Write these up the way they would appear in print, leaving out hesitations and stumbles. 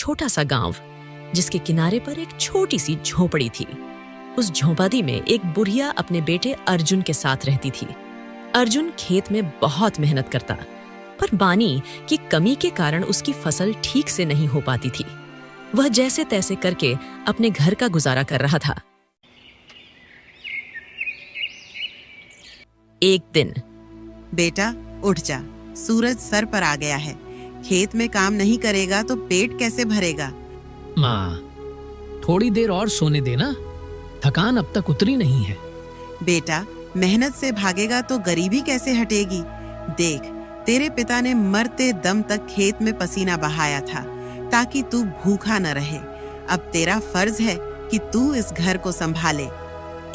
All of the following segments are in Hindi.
छोटा सा गांव जिसके किनारे पर एक छोटी सी झोपड़ी थी। उस झोपड़ी में एक बुढ़िया अपने बेटे अर्जुन के साथ रहती थी। अर्जुन खेत में बहुत मेहनत करता, पर पानी की कमी के कारण उसकी फसल ठीक से नहीं हो पाती थी। वह जैसे तैसे करके अपने घर का गुजारा कर रहा था। एक दिन, बेटा उठ जा, सूरज सर पर आ गया है। खेत में काम नहीं करेगा तो पेट कैसे भरेगा? माँ, थोड़ी देर और सोने देना, थकान अब तक उतरी नहीं है। बेटा, मेहनत से भागेगा तो गरीबी कैसे हटेगी? देख, तेरे पिता ने मरते दम तक खेत में पसीना बहाया था ताकि तू भूखा न रहे। अब तेरा फर्ज है कि तू इस घर को संभाले।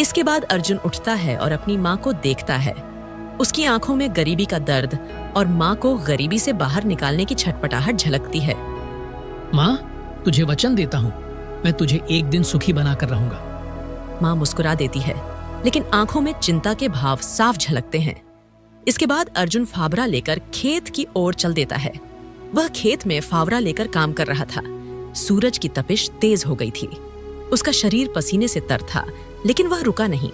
इसके बाद अर्जुन उठता है और अपनी माँ को देखता है। उसकी आंखों में गरीबी का दर्द और माँ को गरीबी से बाहर निकालने की छटपटाहट झलकती है। माँ, तुझे वचन देता हूँ, मैं तुझे एक दिन सुखी बनाकर रहूंगा। माँ मुस्कुरा देती है, लेकिन आंखों में चिंता के भाव साफ झलकते हैं। इसके बाद अर्जुन फावड़ा लेकर खेत की ओर चल देता है। वह खेत में फावड़ा लेकर काम कर रहा था। सूरज की तपिश तेज हो गई थी। उसका शरीर पसीने से तर था, लेकिन वह रुका नहीं।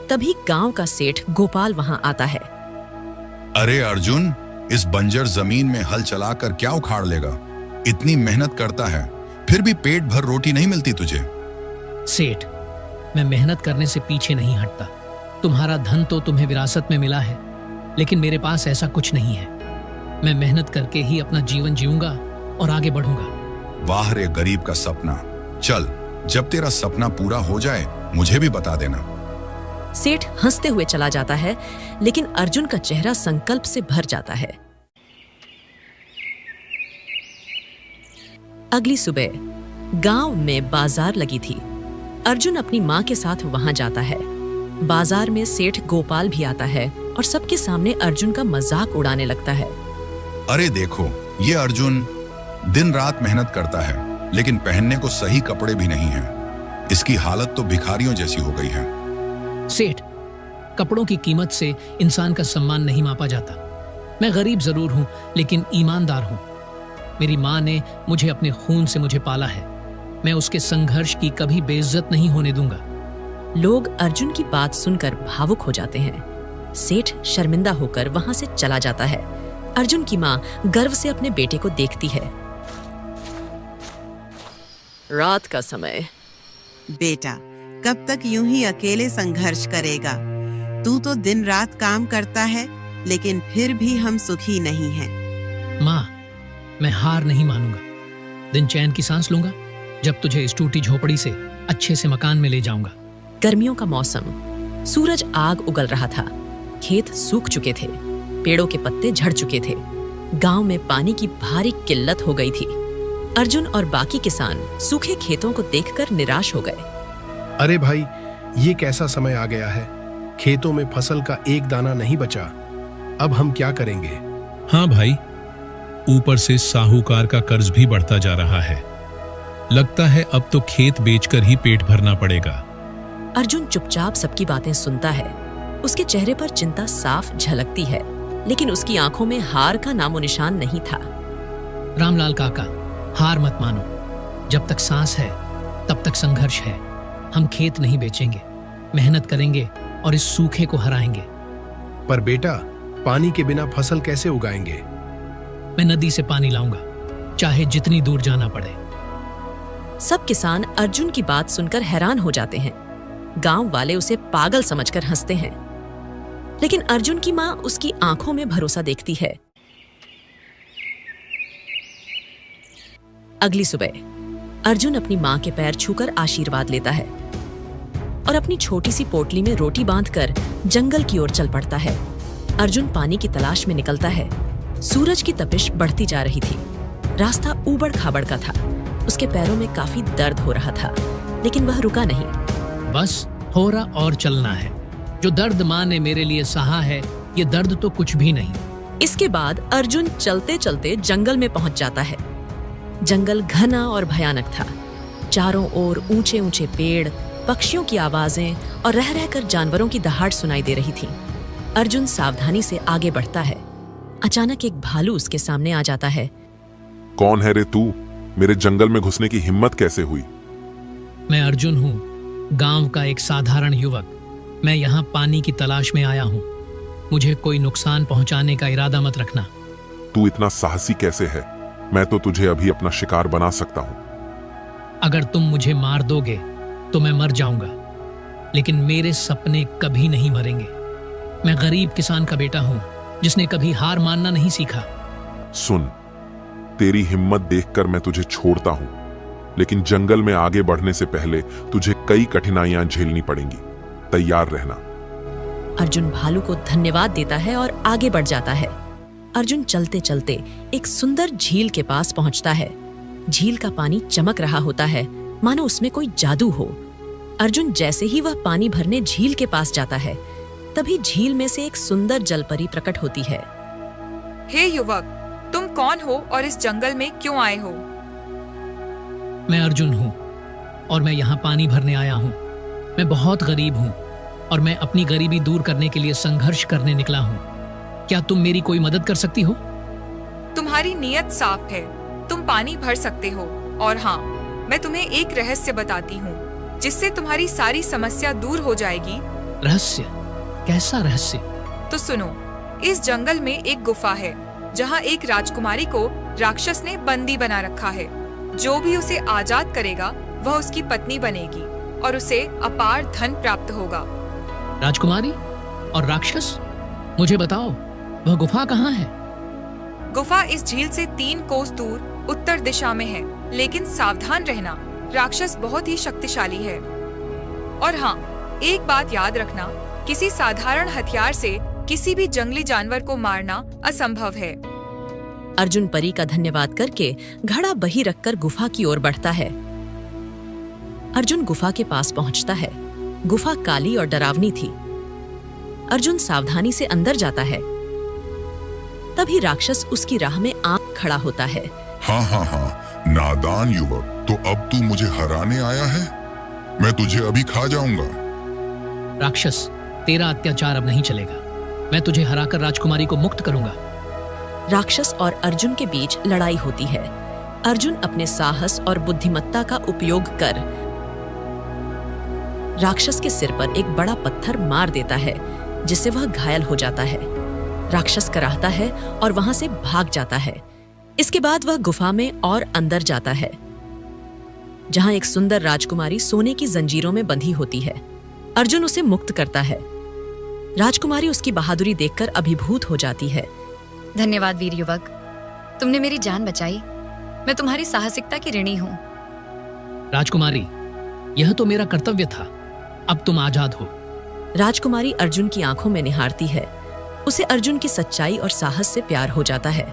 तभी गांव का सेठ गोपाल वहां आता है। अरे अर्जुन, इस बंजर जमीन में हल चलाकर क्या उखाड़ लेगा? इतनी मेहनत करता है, फिर भी पेट भर रोटी नहीं मिलती तुझे। सेठ, मैं मेहनत करने से पीछे नहीं हटता। तुम्हारा धन तो तुम्हें विरासत में मिला है, लेकिन मेरे पास ऐसा कुछ नहीं है। मैं मेहनत करके ही अपना जीवन जीऊंगा और आगे बढ़ूंगा। वाह रे गरीब का सपना। चल, जब तेरा सपना पूरा हो जाए मुझे भी बता देना। सेठ हंसते हुए चला जाता है, लेकिन अर्जुन का चेहरा संकल्प से भर जाता है। अगली सुबह गांव में बाजार लगी थी। अर्जुन अपनी माँ के साथ वहां जाता है। बाजार में सेठ गोपाल भी आता है और सबके सामने अर्जुन का मजाक उड़ाने लगता है। अरे देखो, ये अर्जुन दिन रात मेहनत करता है, लेकिन पहनने को सही कपड़े भी नहीं हैं। इसकी हालत तो भिखारियों जैसी हो गई है। सेठ, कपड़ों की कीमत से इंसान का सम्मान नहीं मापा जाता। मैं गरीब जरूर हूं, लेकिन ईमानदार हूं। मेरी माँ ने मुझे अपने खून से मुझे पाला है। मैं उसके संघर्ष की कभी बेइज्जत नहीं होने दूंगा। लोग अर्जुन की बात सुनकर भावुक हो जाते हैं। सेठ शर्मिंदा होकर वहां से चला जाता है। अर्जुन की माँ गर्व से अपने बेटे को देखती है। रात का समय। बेटा, कब तक यूं ही अकेले संघर्ष करेगा? तू तो दिन रात काम करता है, लेकिन फिर भी हम सुखी नहीं हैं। माँ, मैं हार नहीं मानूंगा। दिन चैन की सांस लूंगा जब तुझे इस टूटी झोपड़ी से अच्छे से मकान में ले जाऊंगा। गर्मियों का मौसम, सूरज आग उगल रहा था। खेत सूख चुके थे, पेड़ों के पत्ते झड़ चुके थे। गांव में पानी की भारी किल्लत हो गई थी। अर्जुन और बाकी किसान सूखे खेतों को देखकर निराश हो गए। अरे भाई, ये कैसा समय आ गया है? खेतों में फसल का एक दाना नहीं बचा। अब हम क्या करेंगे? हाँ भाई, ऊपर से साहूकार का कर्ज भी बढ़ता जा रहा है। लगता है अब तो खेत बेचकर ही पेट भरना पड़ेगा। अर्जुन चुपचाप सबकी बातें सुनता है। उसके चेहरे पर चिंता साफ झलकती है, लेकिन उसकी आंखों में हार का नामो निशान नहीं था। रामलाल काका, हार मत मानो। जब तक सांस है तब तक संघर्ष है। हम खेत नहीं बेचेंगे, मेहनत करेंगे और इस सूखे को हराएंगे। पर बेटा, पानी के बिना फसल कैसे उगाएंगे? मैं नदी से पानी लाऊंगा, चाहे जितनी दूर जाना पड़े। सब किसान अर्जुन की बात सुनकर हैरान हो जाते हैं। गांव वाले उसे पागल समझकर हंसते हैं, लेकिन अर्जुन की माँ उसकी आंखों में भरोसा देखती है। अगली सुबह अर्जुन अपनी माँ के पैर छूकर आशीर्वाद लेता है और अपनी छोटी सी पोटली में रोटी बांधकर जंगल की ओर चल पड़ता है। अर्जुन पानी की तलाश में निकलता है। सूरज की तपिश बढ़ती जा रही थी। रास्ता ऊबड़ खाबड़ का था। उसके पैरों में काफी दर्द हो रहा था, लेकिन वह रुका नहीं। बस थोड़ा और चलना है। जो दर्द माँ ने मेरे लिए सहा है, ये दर्द तो कुछ भी नहीं। इसके बाद अर्जुन चलते चलते जंगल में पहुंच जाता है। जंगल घना और भयानक था। चारों ओर ऊंचे ऊंचे पेड़, पक्षियों की आवाजें और रह रहकर जानवरों की दहाड़ सुनाई दे रही थी। अर्जुन सावधानी से आगे बढ़ता है। अचानक एक भालू उसके सामने आ जाता है। कौन है रे तू? मेरे जंगल में घुसने की हिम्मत कैसे हुई? मैं अर्जुन हूँ, गांव का एक साधारण युवक। मैं यहाँ पानी की तलाश में आया हूँ। मुझे कोई नुकसान पहुंचाने का इरादा मत रखना। तू इतना साहसी कैसे है? मैं तो तुझे अभी अपना शिकार बना सकता हूँ। अगर तुम मुझे मार दोगे तो मैं मर जाऊंगा, लेकिन मेरे सपने कभी नहीं मरेंगे। मैं गरीब किसान का बेटा हूँ जिसने कभी हार मानना नहीं सीखा। सुन, तेरी हिम्मत देखकर मैं तुझे छोड़ता हूँ, लेकिन जंगल में आगे बढ़ने से पहले तुझे कई कठिनाइयां झेलनी पड़ेंगी। तैयार रहना। अर्जुन भालू को धन्यवाद देता है और आगे बढ़ जाता है। अर्जुन चलते चलते एक सुंदर झील के पास पहुंचता है। झील का पानी चमक रहा होता है, मानो उसमें कोई जादू हो। अर्जुन जैसे ही वह पानी भरने झील के पास जाता है, तभी झील में से एक सुंदर जलपरी प्रकट होती है। हे युवक, तुम कौन हो और इस जंगल में क्यों आए हो? मैं अर्जुन हूँ और मैं यहाँ पानी भरने आया हूँ। मैं बहुत गरीब हूँ और मैं अपनी गरीबी दूर करने के लिए संघर्ष करने निकला हूँ। क्या तुम मेरी कोई मदद कर सकती हो? तुम्हारी नीयत साफ है, तुम पानी भर सकते हो। और हाँ, मैं तुम्हें एक रहस्य बताती हूँ जिससे तुम्हारी सारी समस्या दूर हो जाएगी। रहस्य? कैसा रहस्य? तो सुनो, इस जंगल में एक गुफा है जहाँ एक राजकुमारी को राक्षस ने बंदी बना रखा है। जो भी उसे आजाद करेगा वह उसकी पत्नी बनेगी और उसे अपार धन प्राप्त होगा। राजकुमारी और राक्षस? मुझे बताओ, वह गुफा कहाँ है? गुफा इस झील से 3 कोस दूर उत्तर दिशा में है, लेकिन सावधान रहना, राक्षस बहुत ही शक्तिशाली है। और हाँ, एक बात याद रखना, किसी साधारण हथियार से किसी भी जंगली जानवर को मारना असंभव है। अर्जुन परी का धन्यवाद करके घड़ा बही रखकर गुफा की ओर बढ़ता है। अर्जुन गुफा के पास पहुंचता है। गुफा काली और डरावनी थी। अर्जुन सावधानी से अंदर जाता है। तभी राक्षस उसकी राह में आंख खड़ा होता है। हाँ, नादान युवक, तो अब तू मुझे हराने आया है? मैं तुझे अभी खा जाऊंगा। राक्षस, तेरा अत्याचार अब नहीं चलेगा। मैं तुझे हराकर राजकुमारी को मुक्त करूंगा। राक्षस और अर्जुन के बीच लड़ाई होती है। अर्जुन अपने साहस और बुद्धिमत्ता का उपयोग कर राक्षस के सिर पर एक बड़ा पत्थर मार देता है, जिससे वह घायल हो जाता है। राक्षस कराहता है और वहां से भाग जाता है। इसके बाद वह गुफा में और अंदर जाता है, जहां एक सुंदर राजकुमारी सोने की जंजीरों में बंधी होती है। अर्जुन उसे मुक्त करता है। राजकुमारी उसकी बहादुरी देखकर अभिभूत हो जाती है। धन्यवाद वीर युवक, तुमने मेरी जान बचाई। मैं तुम्हारी साहसिकता की ऋणी हूँ। राजकुमारी, यह तो मेरा कर्तव्य था। अब तुम आजाद हो। राजकुमारी अर्जुन की आंखों में निहारती है। उसे अर्जुन की सच्चाई और साहस से प्यार हो जाता है।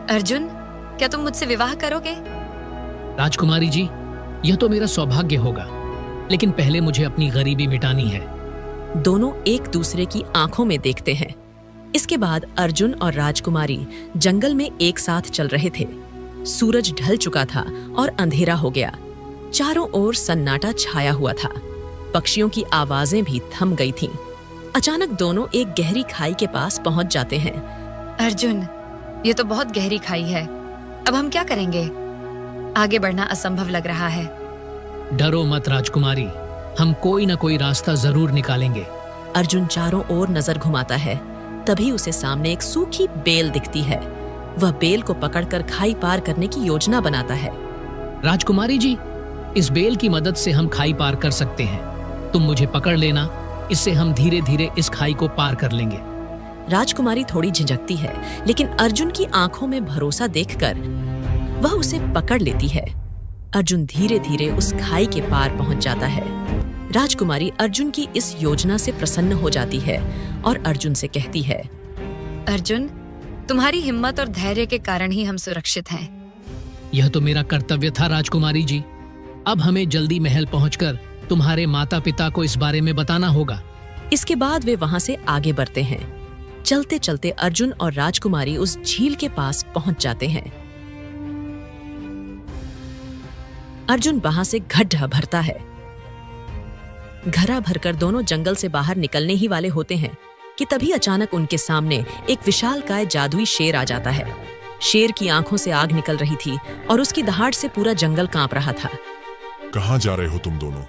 अर्जुन, क्या तुम मुझसे विवाह करोगे? राजकुमारी जी, यह तो मेरा सौभाग्य होगा, लेकिन पहले मुझे अपनी गरीबी मिटानी है। दोनों एक दूसरे की आंखों में देखते हैं। इसके बाद अर्जुन और राजकुमारी जंगल में एक साथ चल रहे थे। सूरज ढल चुका था और अंधेरा हो गया। चारों ओर सन्नाटा छाया हुआ था। पक्षियों की आवाजें भी थम गई थीं। अचानक दोनों एक गहरी खाई के पास पहुंच जाते हैं। अर्जुन, ये तो बहुत गहरी खाई है। अब हम क्या करेंगे? आगे बढ़ना असंभव लग रहा है। डरो मत राजकुमारी, हम कोई न कोई रास्ता जरूर निकालेंगे। अर्जुन चारों ओर नजर घुमाता है। तभी उसे सामने एक सूखी बेल दिखती है। वह बेल को पकड़कर खाई पार करने की योजना बनाता है। राजकुमारी जी, इस बेल की मदद से हम खाई पार कर सकते हैं। तुम मुझे पकड़ लेना, इससे हम धीरे धीरे इस खाई को पार कर लेंगे। राजकुमारी थोड़ी झिझकती है, लेकिन अर्जुन की आंखों में भरोसा देखकर वह उसे पकड़ लेती है। अर्जुन धीरे धीरे उस खाई के पार पहुंच जाता है। राजकुमारी अर्जुन की इस योजना से प्रसन्न हो जाती है और अर्जुन से कहती है, अर्जुन, तुम्हारी हिम्मत और धैर्य के कारण ही हम सुरक्षित हैं। यह तो मेरा कर्तव्य था राजकुमारी जी। अब हमें जल्दी महल पहुंचकर तुम्हारे माता पिता को इस बारे में बताना होगा। इसके बाद वे वहां से आगे बढ़ते हैं। चलते चलते अर्जुन और राजकुमारी उस झील के पास पहुंच जाते हैं। अर्जुन वहां से गड्ढा भरता है। घड़ा भरकर दोनों जंगल से बाहर निकलने ही वाले होते हैं कि तभी अचानक उनके सामने एक विशालकाय जादुई शेर आ जाता है। शेर की आंखों से आग निकल रही थी और उसकी दहाड़ से पूरा जंगल कांप रहा था। कहाँ जा रहे हो तुम दोनों?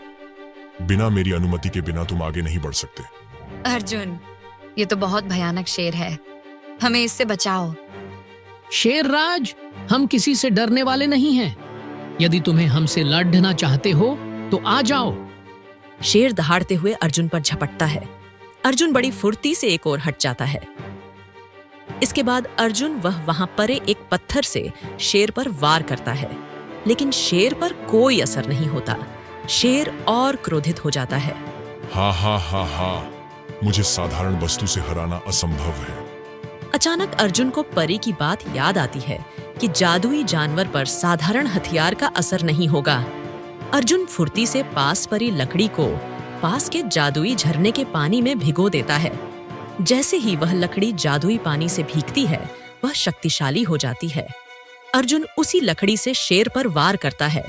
बिना मेरी अनुमति के बिना तुम आगे नहीं बढ़ सकते। अर्जुन, ये तो बहुत भयानक शेर है, हमें इससे बचाओ। शेरराज, हम किसी से डरने वाले नहीं हैं। यदि तुम्हें हमसे लड़ना चाहते हो तो आ जाओ। शेर दहाड़ते हुए अर्जुन पर झपटता है। अर्जुन बड़ी फुर्ती से एक ओर हट जाता है। इसके बाद अर्जुन वहां परे एक पत्थर से शेर पर वार करता है, लेकिन शेर पर कोई असर नहीं होता। शेर और क्रोधित हो जाता है। हा हा हा हा, मुझे साधारण वस्तु से हराना असंभव है। अचानक अर्जुन को परी की बात याद आती है कि जादुई जानवर पर साधारण हथियार का असर नहीं होगा। अर्जुन फुर्ती से पास परी लकड़ी को पास के जादुई झरने के पानी में भिगो देता है। जैसे ही वह लकड़ी जादुई पानी से भीगती है, वह शक्तिशाली हो जाती है। अर्जुन उसी लकड़ी से शेर पर वार करता है।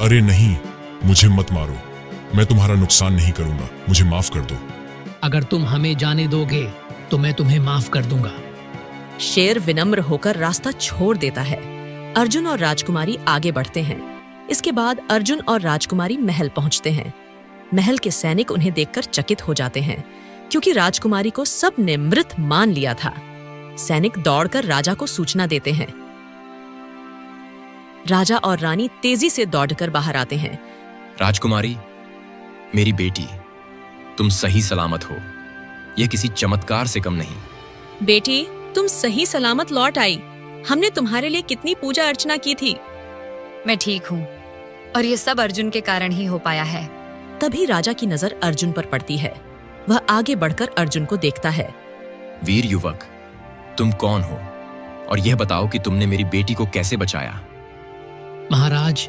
अरे नहीं, मुझे मत मारो, मैं तुम्हारा नुकसान नहीं करूंगा, मुझे माफ कर दो। अगर तुम हमें जाने दोगे तो मैं तुम्हें माफ कर दूंगा। शेर विनम्र होकर रास्ता छोड़ देता है। अर्जुन और राजकुमारी आगे बढ़ते हैं। इसके बाद अर्जुन और राजकुमारी महल पहुंचते हैं। महल के सैनिक उन्हें देखकर चकित हो जाते हैं, क्योंकि राजकुमारी को सबने मृत मान लिया था। सैनिक दौड़कर राजा को सूचना देते हैं। राजा और रानी तेजी से दौड़कर बाहर आते हैं। राजकुमारी, मेरी बेटी, तुम सही सलामत हो। यह किसी चमत्कार से कम नहीं। बेटी, तुम सही सलामत लौट आई। हमने तुम्हारे लिए कितनी पूजा अर्चना की थी। मैं ठीक हूँ, और ये सब अर्जुन के कारण ही हो पाया है। तभी राजा की नजर अर्जुन पर पड़ती है। वह आगे बढ़कर अर्जुन को देखता है। वीर युवक, तुम कौन हो और यह बताओ कि तुमने मेरी बेटी को कैसे बचाया? महाराज,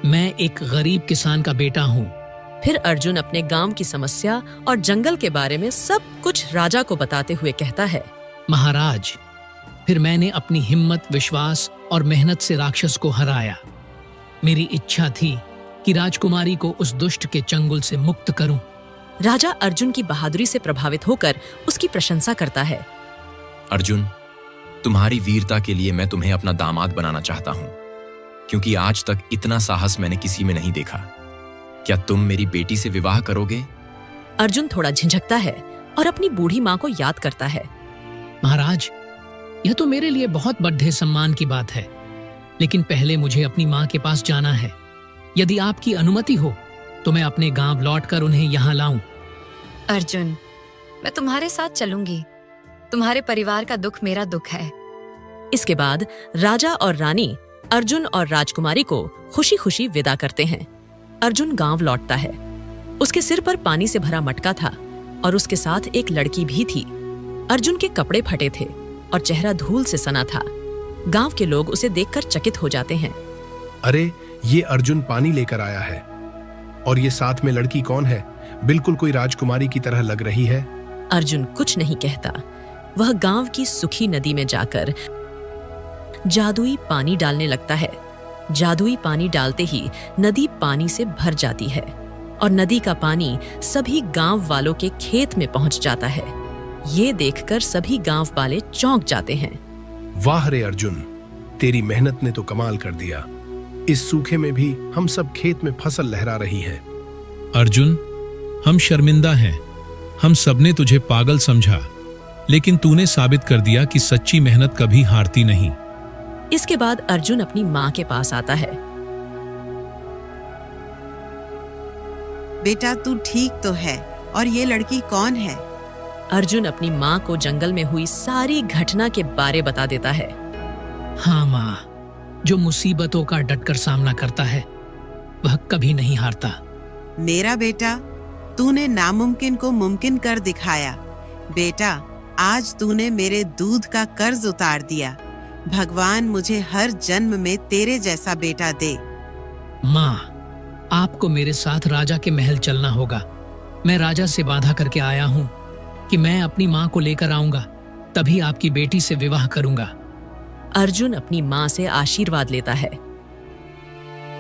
मैं एक गरीब किसान का बेटा हूँ। फिर अर्जुन अपने गांव की समस्या और जंगल के बारे में सब कुछ राजा को बताते हुए कहता है। महाराज, फिर मैंने अपनी हिम्मत, विश्वास और मेहनत से राक्षस को हराया। मेरी इच्छा थी कि राजकुमारी को उस दुष्ट के चंगुल से मुक्त करूं। राजा अर्जुन की बहादुरी से प्रभावित होकर उसकी प्रशंसा करता है। अर्जुन, तुम्हारी वीरता के लिए मैं तुम्हें अपना दामाद बनाना चाहता हूँ, क्योंकि आज तक इतना साहस मैंने किसी में नहीं देखा। क्या तुम मेरी बेटी से विवाह करोगे? अर्जुन थोड़ा झिझकता है और अपनी बूढ़ी माँ को याद करता है। महाराज, यह तो मेरे लिए बहुत बड़े सम्मान की बात है, लेकिन पहले मुझे अपनी माँ के पास जाना है। यदि आपकी अनुमति हो तो मैं अपने गांव लौटकर उन्हें यहाँ लाऊं। अर्जुन, मैं तुम्हारे साथ चलूंगी। तुम्हारे परिवार का दुख मेरा दुख है। इसके बाद राजा और रानी अर्जुन और राजकुमारी को खुशी खुशी विदा करते हैं। अर्जुन गांव लौटता है। उसके सिर पर पानी से भरा मटका था और उसके साथ एक लड़की भी थी। अर्जुन के कपड़े फटे थे और चेहरा धूल से सना था। गांव के लोग उसे देखकर चकित हो जाते हैं। अरे, ये अर्जुन पानी लेकर आया है, और ये साथ में लड़की कौन है? बिल्कुल कोई राजकुमारी की तरह लग रही है। अर्जुन कुछ नहीं कहता। वह गांव की सूखी नदी में जाकर जादुई पानी डालने लगता है। जादुई पानी डालते ही नदी पानी से भर जाती है और नदी का पानी सभी गांव वालों के खेत में पहुंच जाता है। ये देखकर सभी गांव वाले चौंक जाते हैं। वाह रे अर्जुन, तेरी मेहनत ने तो कमाल कर दिया। इस सूखे में भी हम सब खेत में फसल लहरा रही है। अर्जुन, हम शर्मिंदा हैं। हम सबने तुझे पागल समझा, लेकिन तूने साबित कर दिया कि सच्ची मेहनत कभी हारती नहीं। इसके बाद अर्जुन अपनी माँ के पास आता है। बेटा, तू ठीक तो है, और ये लड़की कौन है? अर्जुन अपनी माँ को जंगल में हुई सारी घटना के बारे बता देता है। हाँ माँ, जो मुसीबतों का डटकर सामना करता है वह कभी नहीं हारता। मेरा बेटा, तूने नामुमकिन को मुमकिन कर दिखाया। बेटा, आज तूने मेरे दूध का कर्ज उतार दिया। भगवान मुझे हर जन्म में तेरे जैसा बेटा दे। माँ, आपको मेरे साथ राजा के महल चलना होगा। मैं राजा से वादा करके आया हूँ कि मैं अपनी माँ को लेकर आऊंगा, तभी आपकी बेटी से विवाह करूंगा। अर्जुन अपनी माँ से आशीर्वाद लेता है।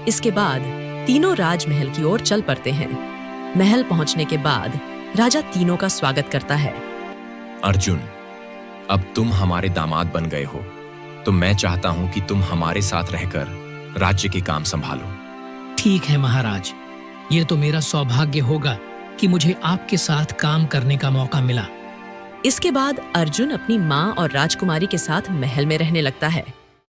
इसके बाद तीनों राजमहल की ओर चल पड़ते हैं। महल पहुंचने के बाद राजा तीनों का स्वागत करता है। अर्जुन, अब तुम हमारे दामाद बन गए हो, तो मैं चाहता हूं कि तुम हमारे साथ रहकर राज्य के काम संभालो। ठीक है महाराज, ये तो मेरा सौभाग्य होगा कि मुझे आपके साथ काम करने का मौका मिला। इसके बाद अर्जुन अपनी माँ और राजकुमारी के साथ महल में रहने लगता है।